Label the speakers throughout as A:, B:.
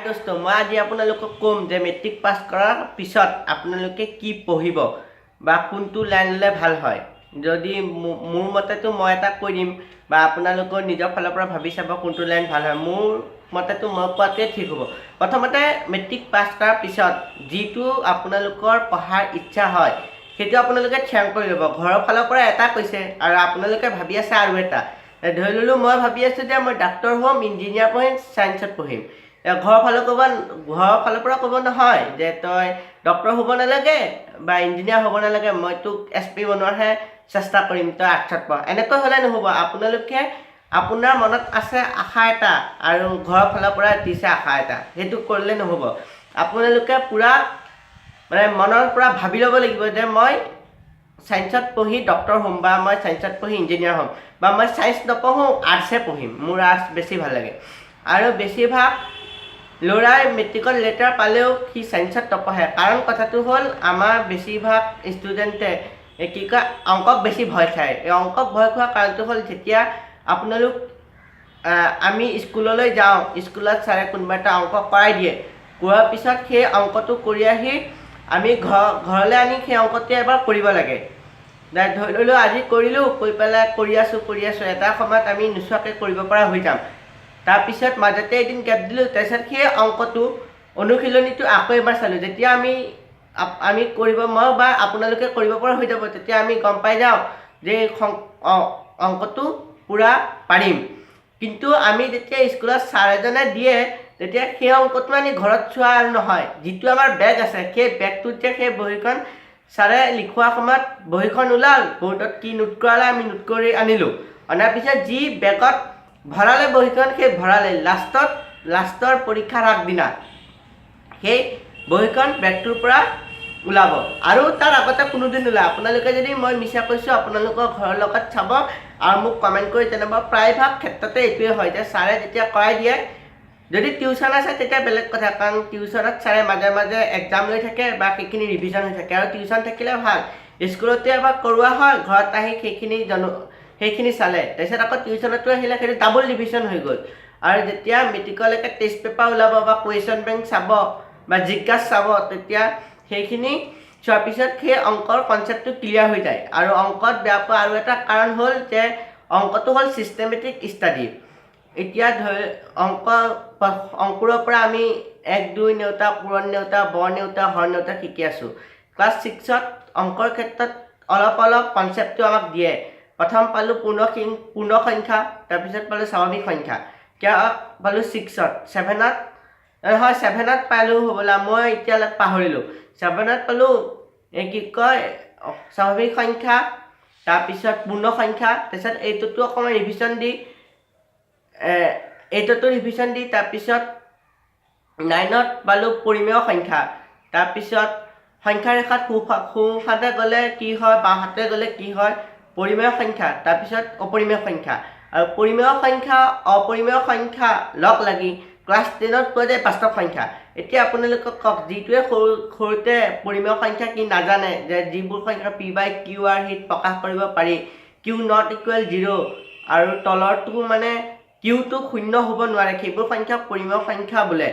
A: দোস্ত মই আজি আপোনালোকক কম যে মেট্ৰিক পাছ কৰাৰ পিছত আপোনালোকে কি পঢ়িব বা কোনটো লাইন ল'লে ভাল হয়। যদি মোৰ মতেতো মই এটা কৈ দিম বা আপোনালোকৰ নিজৰ ফালৰ পৰা ভাবি চাব কোনটো লাইন ভাল হয়। মোৰ মতেতো মই কোৱাটোৱে ঠিক হ'ব। প্ৰথমতে মেট্ৰিক পাছ কৰাৰ পিছত যিটো আপোনালোকৰ পঢ়াৰ ইচ্ছা হয় সেইটো আপোনালোকে থিৰাং কৰি ল'ব। ঘৰৰ ফালৰ পৰা এটা কৈছে আৰু আপোনালোকে ভাবি আছে আৰু এটা। ধৰি ল'লোঁ মই ভাবি আছোঁ যে মই ডাক্তৰ হ'ম, ইঞ্জিনিয়াৰ পঢ়িম, ছায়েন্সত পঢ়িম। ঘৰৰ ফালৰ পৰা ক'ব নহয় যে তই ডক্টৰ হ'ব নালাগে বা ইঞ্জিনিয়াৰ হ'ব নালাগে, মই তোক SP বনোৱাৰহে চেষ্টা কৰিম, তই আৰ্টছত পঢ়। এনেকৈ হ'লে নহ'ব। আপোনালোকে আপোনাৰ মনত আছে আশা এটা আৰু ঘৰৰ ফালৰ পৰা দিছে আশা এটা, সেইটো কৰিলে নহ'ব। আপোনালোকে পূৰা মনৰ পৰা ভাবি ল'ব লাগিব যে মই ছায়েন্সত পঢ়ি ডক্টৰ হ'ম বা মই ছায়েন্সত পঢ়ি ইঞ্জিনিয়াৰ হ'ম বা মই ছায়েন্স নপঢ়োঁ আৰ্টছহে পঢ়িম, মোৰ আৰ্টছ বেছি ভাল লাগে। আৰু বেছিভাগ ল'ৰাই মেট্ৰিকত লেটাৰ পালেও সি ছায়েন্সত নপঢ়ে, কাৰণ কথাটো হ'ল আমাৰ বেছিভাগ ষ্টুডেণ্টে কি কয় অংকক বেছি ভয় খায়। এই অংকক ভয় খোৱাৰ কাৰণটো হ'ল যেতিয়া আপোনালোক আমি স্কুললৈ যাওঁ, স্কুলত ছাৰে কোনোবা এটা অংক কৰাই দিয়ে, কৰাৰ পিছত সেই অংকটো কৰি আহি আমি ঘৰলৈ আনি সেই অংকটো এবাৰ কৰিব লাগে। ধৰি ললোঁ আজি কৰিলোঁ, কৰি আছোঁ এটা সময়ত আমি নোচোৱাকৈ কৰিব পৰা হৈ যাম। তাৰপিছত মাজতে এদিন গেপ দিলোঁ, তাৰপিছত সেই অংকটো অনুশীলনীটো আকৌ এবাৰ চালোঁ। যেতিয়া আমি মই বা আপোনালোকে কৰিব পৰা হৈ যাব, তেতিয়া আমি গম পাই যাওঁ যে অংকটো পূৰা পাৰিম। কিন্তু আমি যেতিয়া স্কুলত ছাৰ এজনে দিয়ে তেতিয়া সেই অংকটো আমি ঘৰত চোৱা নহয়, যিটো আমাৰ বেগ আছে সেই বেগটোত যে সেই বহীখন ছাৰে লিখোৱা সময়ত বহীখন ওলাল, বৰ্ডত কি নোট কৰালে আমি নোট কৰি আনিলোঁ। অনাৰ পিছত যি বেগত ভৰালে বহীখন সেই ভৰালে লাষ্টৰ পৰীক্ষাৰ আগদিনা সেই বহীখন বেগটোৰ পৰা ওলাব আৰু তাৰ আগতে কোনোদিন নোলায়। আপোনালোকে যদি মই মিছা কৈছোঁ আপোনালোকৰ ঘৰৰ লগত চাব আৰু মোক কমেণ্ট কৰি জনাব। প্ৰায়ভাগ ক্ষেত্ৰতে এইটোৱে হয় যে ছাৰে যেতিয়া কৰাই দিয়ে, যদি টিউশ্যন আছে তেতিয়া বেলেগ কথা, কাৰণ টিউশ্যনত ছাৰে মাজে মাজে এক্সাম লৈ থাকে বা সেইখিনি ৰিভিজন হৈ থাকে। আৰু টিউশ্যন থাকিলে ভাল, স্কুলতে এবাৰ কৰোৱা হয়, ঘৰত আহি সেইখিনি চালে, তাৰপিছত আকৌ টিউশ্যনতো আহিলে সেইটো ডাবল ৰিভিজন হৈ গ'ল। আৰু যেতিয়া মেট্ৰিকলৈকে টেষ্ট পেপাৰ ওলাব বা কুৱেশ্যন বেংক চাব বা জিজ্ঞাসা চাব, তেতিয়া সেইখিনি চোৱাৰ পিছত সেই অংকৰ কনচেপ্টটো ক্লিয়াৰ হৈ যায়। আৰু অংকত বেয়া পোৱা আৰু এটা কাৰণ হ'ল যে অংকটো হ'ল ছিষ্টেমেটিক ষ্টাডি। এতিয়া অংকুৰৰ পৰা আমি 1, 2 নেওতা, পূৰণ নেওতা, বৰ নেওতা, হৰ নেওতা শিকি আছোঁ। ক্লাছ 6ত অংকৰ ক্ষেত্ৰত অলপ কনচেপ্টটো আমাক দিয়ে। প্ৰথম পালোঁ পূৰ্ণ সংখ্যা, তাৰপিছত পালোঁ স্বাভাৱিক সংখ্যা। কিয় পালোঁ 6ত, 7ত পালোঁ হ'বলা, মই এতিয়ালৈ পাহৰিলোঁ। 7ত পালোঁ কি কয় স্বাভাৱিক সংখ্যা, তাৰপিছত পূৰ্ণ সংখ্যা, তাৰপিছত এইটোতো অকণমান ৰিভিজন দি তাৰপিছত 9ত পালোঁ পৰিমেয় সংখ্যা। তাৰপিছত সংখ্যা ৰেখাত সোঁহাতে গ'লে কি হয়, বাওঁহাতে গ'লে কি হয়, পৰিমেয় সংখ্যা, তাৰপিছত অপৰিমেয় সংখ্যা। আৰু পৰিমেয় সংখ্যা অপৰিমেয় সংখ্যা লগ লাগি ক্লাছ 10ত পোৱা যায় বাস্তৱ সংখ্যা। এতিয়া আপোনালোকক কওক, যিটোৱে সৰুতে পৰিমেয় সংখ্যা কি নাজানে, যে যিবোৰ সংখ্যা P/Q/R হিত প্ৰকাশ কৰিব পাৰি, Q ≠ 0 আৰু তলৰটো Qটো 0 হ'ব নোৱাৰে, সেইবোৰ সংখ্যা পৰিমেয় সংখ্যা বোলে।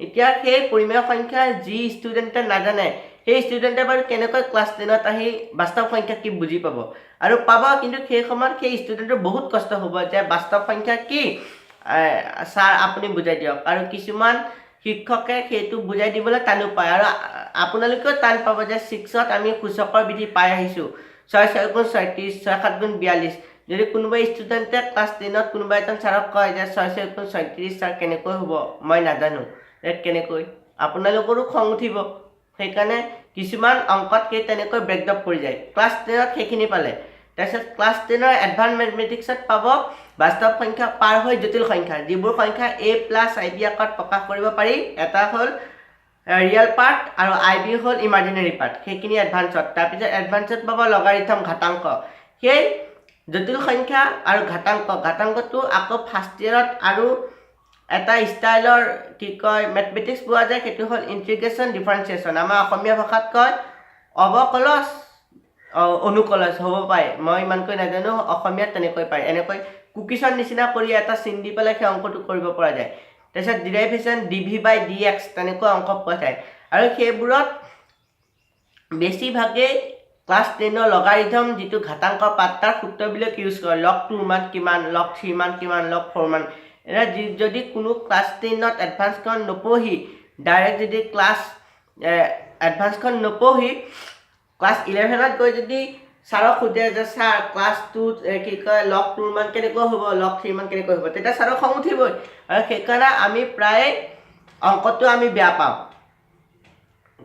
A: এতিয়া সেই পৰিমেয় সংখ্যা যি ষ্টুডেণ্টে নাজানে, সেই ষ্টুডেণ্টে বাৰু কেনেকৈ ক্লাছ 10ত আহি বাস্তৱ সংখ্যা কি বুজি পাব? আৰু পাব, কিন্তু সেই সময়ত সেই ষ্টুডেণ্টৰ বহুত কষ্ট হ'ব যে বাস্তৱ সংখ্যা কি, ছাৰ আপুনি বুজাই দিয়ক। আৰু কিছুমান শিক্ষকে সেইটো বুজাই দিবলৈ টানো পায়। আৰু আপোনালোকেও টান পাব যে 6ত আমি সূচকৰ বিধি পাই আহিছোঁ, 6 × 4 = 36, 6 × 7 = 42। যদি কোনোবা ষ্টুডেণ্টে ক্লাছ 10ত কোনোবা এজন ছাৰক কয় যে 6 × 4 = 36 ছাৰ কেনেকৈ হ'ব, মই নাজানো, কেনেকৈ, আপোনালোকৰো খং উঠিব। সেইকাৰণে কিছুমান অংকত সেই তেনেকৈ ব্ৰেকডাউন পৰি যায়। ক্লাছ 10ত সেইখিনি পালে, তাৰপিছত ক্লাছ 10ৰ এডভান্স মেথমেটিক্সত পাব বাস্তৱ সংখ্যা পাৰ হৈ জটিল সংখ্যা, যিবোৰ সংখ্যা A+IB আকাৰত প্ৰকাশ কৰিব পাৰি। এটা হ'ল ৰিয়েল পাৰ্ট আৰু IB হ'ল ইমাজিনেৰী পাৰ্ট, সেইখিনি এডভান্সত। তাৰপিছত এডভান্সত পাব লগাৰিথম, ঘাতাংক। সেই জটিল সংখ্যা আৰু ঘাতাংকটো আকৌ ফাৰ্ষ্ট ইয়েৰত আৰু এটা ষ্টাইলৰ কি কয় মেথমেটিক্স পোৱা যায়, সেইটো হ'ল ইণ্টিগ্ৰেশ্যন ডিফাৰেঞ্চিয়েশ্যন। আমাৰ অসমীয়া ভাষাত কয় অৱকলজ অনুকলজ হ'ব পাৰে, মই ইমানকৈ নাজানো, অসমীয়াত তেনেকৈ পায়। এনেকৈ কুকিছৰ নিচিনা কৰি এটা চিন দি পেলাই সেই অংকটো কৰিব পৰা যায়। তাৰপিছত ডিৰাইভেশ্যন dv/dx তেনেকুৱা অংক পোৱা যায় আৰু সেইবোৰত বেছিভাগেই ক্লাছ 10ৰ লগাৰিথম যিটো ঘাতাংক পাত তাৰ সূত্ৰবিলাক ইউজ কৰে log 2 মান কিমান log 3 মান কিমান log 4 মান এৰা যদি কোনো ক্লাছ 10ত এডভান্সখন নপঢ়ি ডাইৰেক্ট যদি ক্লাছ এডভান্সখন নপঢ়ি ক্লাছ 11ত গৈ যদি ছাৰক সুধে যে ছাৰ ক্লাছ 2 কি কয় log 2 মান কেনেকৈ হ'ব log 3 মান কেনেকৈ হ'ব তেতিয়া ছাৰক খং উঠিবই আৰু সেইকাৰণে আমি প্ৰায় অংকটো আমি বেয়া পাওঁ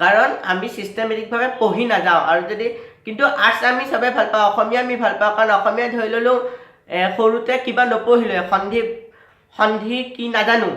A: কাৰণ আমি সিস্টেমেটিকভাৱে পঢ়ি নাযাওঁ আৰু যদি কিন্তু আৰ্টছ আমি সবে ভাল পাওঁ অসমীয়া আমি ভাল পাওঁ কাৰণ অসমীয়া ধৰি ল'লোঁ সৰুতে কিবা নপঢ়িলোঁ সন্ধি কি নাজানো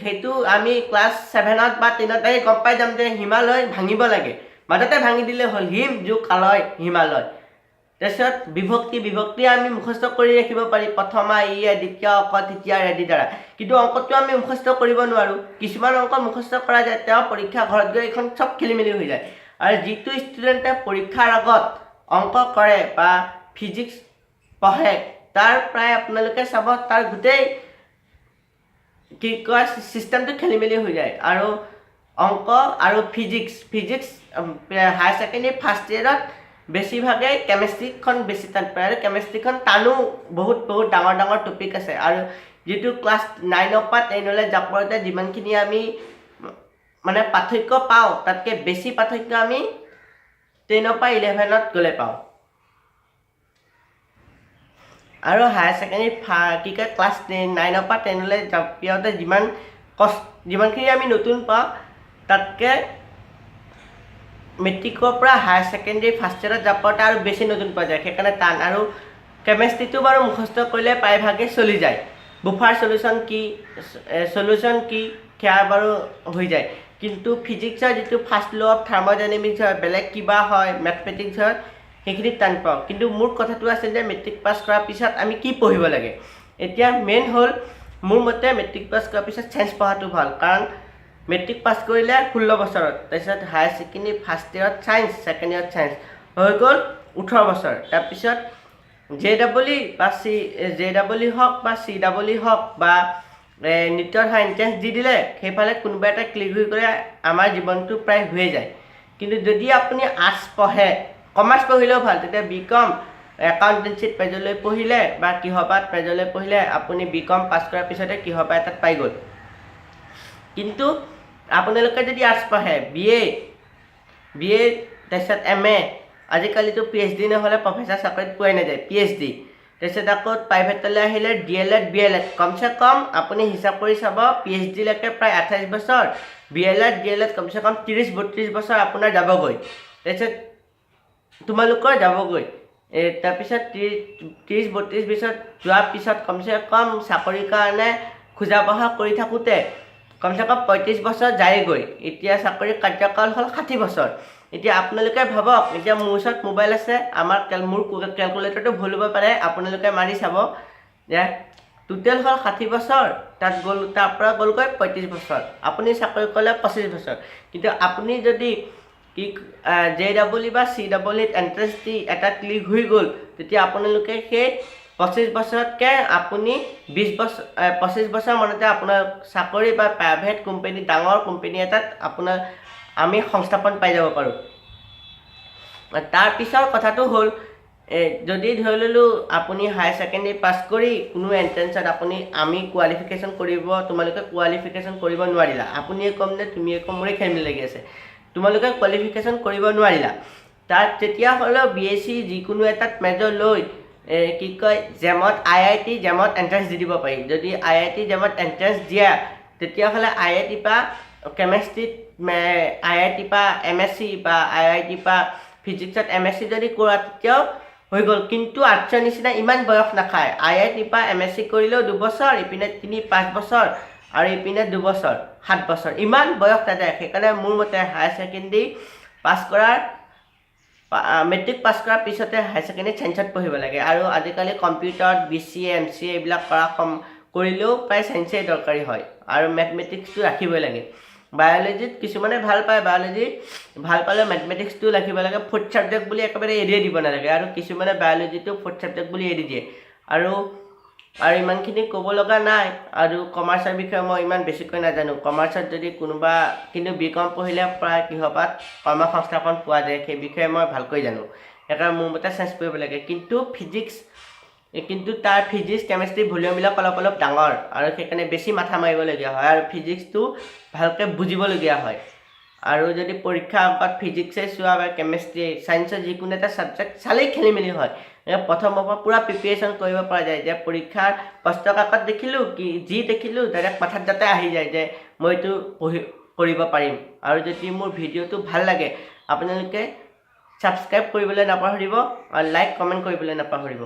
A: সেইটো আমি ক্লাছ 7ত বা 10ত গম পাই যাম যে হিমালয় ভাঙিব লাগে মাজতে ভাঙি দিলে হ'ল হিম যুগ কালয় হিমালয় তাৰপিছত বিভক্তি আমি মুখস্থ কৰি ৰাখিব পাৰি প্ৰথমা ই দ্বিতীয় অক তৃতীয় আদি দ্বাৰা কিন্তু অংকটো আমি মুখস্থ কৰিব নোৱাৰোঁ কিছুমান অংক মুখস্থ কৰা যায় তেওঁ পৰীক্ষা ঘৰত গৈ এখন চব খেলিমেলি হৈ যায় আৰু যিটো ষ্টুডেণ্টে পৰীক্ষাৰ আগত অংক কৰে বা ফিজিক্স পঢ়ে তাৰ প্ৰায় আপোনালোকে চাব তাৰ গোটেই কি কয় চিষ্টেমটো খেলিমেলি হৈ যায় আৰু অংক আৰু ফিজিক্স হায়াৰ ছেকেণ্ডেৰী ফাৰ্ষ্ট ইয়েৰত বেছিভাগে কেমেষ্ট্ৰিখন বেছি টান পায় আৰু কেমেষ্ট্ৰিখন টানো বহুত ডাঙৰ টপিক আছে আৰু যিটো ক্লাছ 9ৰ পৰা 10লৈ যাবতে যিমানখিনি আমি মানে পাৰ্থক্য পাওঁ তাতকে বেছি পাৰ্থক্য আমি 10ৰ পৰা 11ত গ'লে পাওঁ আৰু হায়াৰ ছেকেণ্ডেৰী কি কয় ক্লাছ 9ৰ পৰা 10লৈ যাওঁতে যিমানখিনি আমি নতুন পাওঁ তাতকে মেট্ৰিকৰ পৰা হায়াৰ ছেকেণ্ডেৰী ফাৰ্ষ্ট ইয়েৰত যাওঁতে আৰু বেছি নতুন পোৱা যায় সেইকাৰণে টান আৰু কেমেষ্ট্ৰিটো বাৰু মুখস্থ কৰিলে প্ৰায়ভাগে চলি যায় বুফাৰ সলিউশ্যন কি সেয়া বাৰু হৈ যায় কিন্তু ফিজিক্সৰ যিটো ফাৰ্ষ্ট ল অফ থাৰ্মোডাইনামিক্স হয় বেলেগ কিবা হয় মেথমেটিক্স হয় সেইখিনি টান পাওঁ কিন্তু মোৰ কথাটো আছে যে মেট্ৰিক পাছ কৰাৰ পিছত আমি কি পঢ়িব লাগে এতিয়া মেইন হ'ল মোৰ মতে মেট্ৰিক পাছ কৰাৰ পিছত চায়েন্স পঢ়াটো ভাল কাৰণ মেট্ৰিক পাছ কৰিলে 16 বছৰত তাৰপিছত হায়াৰ ছেকেণ্ডেৰী ফাৰ্ষ্ট ইয়েৰত চায়েন্স ছেকেণ্ড ইয়েৰত চায়েন্স হৈ গ'ল 18 বছৰ তাৰপিছত জে হওক বা চি হওক বা নিটৰ এণ্ট্ৰেঞ্চ দি দিলে সেইফালে কোনোবা এটা ক্লিক হৈ গ'লে আমাৰ জীৱনটো প্ৰায় হৈয়ে যায় কিন্তু যদি আপুনি আৰ্টছ পঢ়ে কমাৰ্চ পঢ়িলেও ভাল তেতিয়া বিকম একাউণ্টেঞ্চিত পেজলৈ পঢ়িলে বা কিহবাত পেজলৈ পঢ়িলে আপুনি বিকম পাছ কৰাৰ পিছতে কিহবা এটাত পাই গ'ল কিন্তু আপোনালোকে যদি আৰ্টছ পঢ়ে বি এ তাৰপিছত MA আজিকালিতো PhD নহ'লে প্ৰফেচাৰ চাকৰিত পোৱাই নাযায় PhD তাৰপিছত আকৌ প্ৰাইভেটলৈ আহিলে DLED BLED কমচে কম আপুনি হিচাপ কৰি চাব PhDলৈকে প্ৰায় 28 বছৰ DLED কমচে কম 30-32 বছৰ আপোনাৰ যাবগৈ তাৰপিছত তোমালোকৰ যাবগৈ তাৰপিছত 30-32 বছৰ যোৱাৰ পিছত কমচে কম চাকৰিৰ কাৰণে খোজা বহা কৰি থাকোঁতে কমচে কম 35 বছৰ যায়গৈ এতিয়া চাকৰিৰ কাৰ্যকাল হ'ল 60 বছৰ এতিয়া আপোনালোকে ভাবক এতিয়া মোৰ ওচৰত মোবাইল আছে মোৰ কেলকুলেটৰটো ভুল হ'ব পাৰে আপোনালোকে মাৰি চাব যে টোটেল হ'ল 60 বছৰ তাত গ'ল তাৰ পৰা গ'লগৈ 35 বছৰ আপুনি চাকৰি কৰিলে 25 বছৰ কিন্তু আপুনি যদি কি JEE বা CEE এণ্ট্ৰেঞ্চ দি এটা ক্লিক হৈ গ'ল তেতিয়া আপোনালোকে সেই 25 বছৰতকৈ আপুনি 25 বছৰ মানতে আপোনাৰ চাকৰি বা প্ৰাইভেট কোম্পানী ডাঙৰ কোম্পানী এটাত আপোনাৰ আমি সংস্থাপন পাই যাব পাৰোঁ তাৰপিছৰ কথাটো হ'ল যদি ধৰি ল'লোঁ আপুনি হায়াৰ ছেকেণ্ডেৰী পাছ কৰি কোনো এণ্ট্ৰেঞ্চত আমি কোৱালিফিকেশ্যন কৰিব তোমালোকে কোৱালিফিকেশ্যন কৰিব নোৱাৰিলা আপুনিয়ে ক'ম নে তুমিয়ে ক'ম মোৰে খেলিমেলি লাগি আছে তোমালোকে কোৱালিফিকেশ্যন কৰিব নোৱাৰিলা তাত তেতিয়া হ'লেও BSc যিকোনো এটাত মেজৰ লৈ কি কয় জেমত IIT জেমত এণ্ট্ৰেঞ্চ দি দিব পাৰি যদি IIT জেমত এণ্ট্ৰেঞ্চ দিয়া তেতিয়াহ'লে IIT পৰা কেমেষ্ট্ৰিত IIT পৰা MSc বা IIT পৰা ফিজিক্সত MSc যদি কৰা তেতিয়াও হৈ গ'ল কিন্তু আৰ্টছৰ নিচিনা ইমান বয়স নাখায় IIT পৰা MSc কৰিলেও 2 বছৰ ইপিনে 5 বছৰ আৰু ইপিনে 2 বছৰ 7 বছৰ ইমান বয়স নাযায় সেইকাৰণে মোৰ মতে হায়াৰ ছেকেণ্ডেৰী পাছ কৰাৰ মেট্ৰিক পাছ কৰাৰ পিছতে হায়াৰ ছেকেণ্ডেৰী চায়েন্সত পঢ়িব লাগে আৰু আজিকালি কম্পিউটাৰত BCA MCA এইবিলাক কৰিলেও প্ৰায় চায়েন্সেই দৰকাৰী হয় আৰু মেথমেটিক্সটো ৰাখিবই লাগে বায়'লজিত কিছুমানে ভাল পায় বায়'লজি ভাল পালে মেথমেটিক্সটো ৰাখিব লাগে ফৰ্থ ছাবজেক্ট বুলি একেবাৰে এৰিয়ে দিব নালাগে আৰু কিছুমানে বায়'লজিটো ফৰ্থ ছাবজেক্ট বুলি এৰি দিয়ে আৰু আৰু ইমানখিনি ক'ব লগা নাই আৰু কমাৰ্চৰ বিষয়ে মই ইমান বেছিকৈ নাজানো কমাৰ্চত যদি কোনোবা কিন্তু বিকম পঢ়িলে প্ৰায় কিহবাত কৰ্মসংস্থাপন পোৱা যায় সেই বিষয়ে মই ভালকৈ জানো সেইকাৰণে মোৰ মতে চেঞ্জ কৰিব লাগে কিন্তু তাৰ ফিজিক্স কেমেষ্ট্ৰি ভলিউমবিলাক অলপ অলপ ডাঙৰ আৰু সেইকাৰণে বেছি মাথা মাৰিবলগীয়া হয় আৰু ফিজিক্সটো ভালকৈ বুজিবলগীয়া হয় আৰু যদি পৰীক্ষাৰ আগত ফিজিক্সে চোৱা বা কেমেষ্ট্ৰি ছায়েন্সৰ যিকোনো এটা ছাবজেক্ট চালেই খেলি মেলি হয় প্ৰথমৰ পৰা পূৰা প্ৰিপেৰেশ্যন কৰিব পৰা যায় যে পৰীক্ষাৰ প্ৰশ্ন কাকত দেখিলোঁ কি যি দেখিলোঁ ডাইৰেক্ট মাথাত যাতে আহি যায় যে মই এইটো কৰিব পাৰিম আৰু যদি মোৰ ভিডিঅ'টো ভাল লাগে আপোনালোকে ছাবস্ক্ৰাইব কৰিবলৈ নাপাহৰিব আৰু লাইক কমেণ্ট কৰিবলৈ নাপাহৰিব